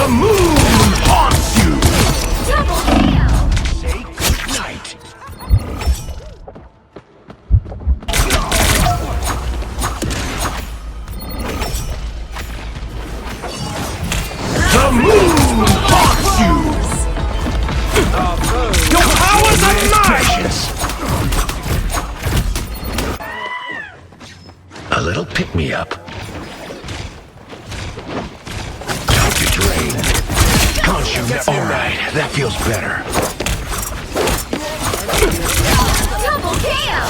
The moon haunts you! Double kill! Say goodnight! The moon haunts you! Your powers are precious! A little pick-me-up. Time to drain. Can't you? Alright, that feels better. Double kill!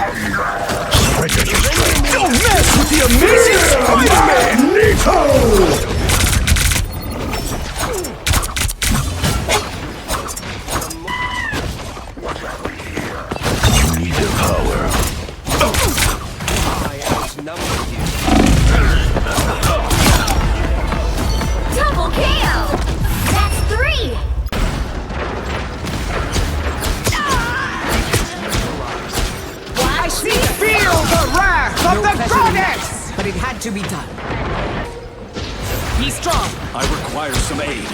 Surrender your strength. Don't mess with the amazing Spider-Man! Nito! You need the power. Double kill! That's 3! I see! Feel the wrath of the goddess! But it had to be done. Be strong! I require some aid.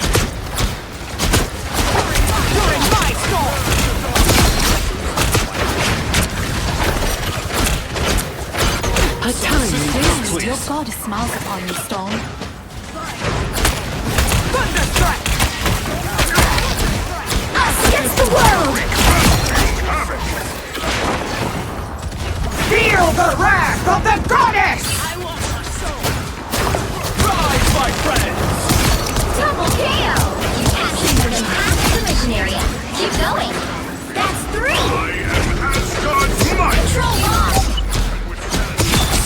You're in my storm! A time Please. is your god smiles upon you, Storm. Thunderstrike! Us against the world! Feel the wrath of the goddess! Rise, my friends! Double kill! You captured more than half of the mission area. Keep going. That's 3! Control lock!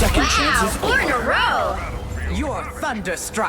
Second Wow, chances. 4 in a row! You're thunderstruck!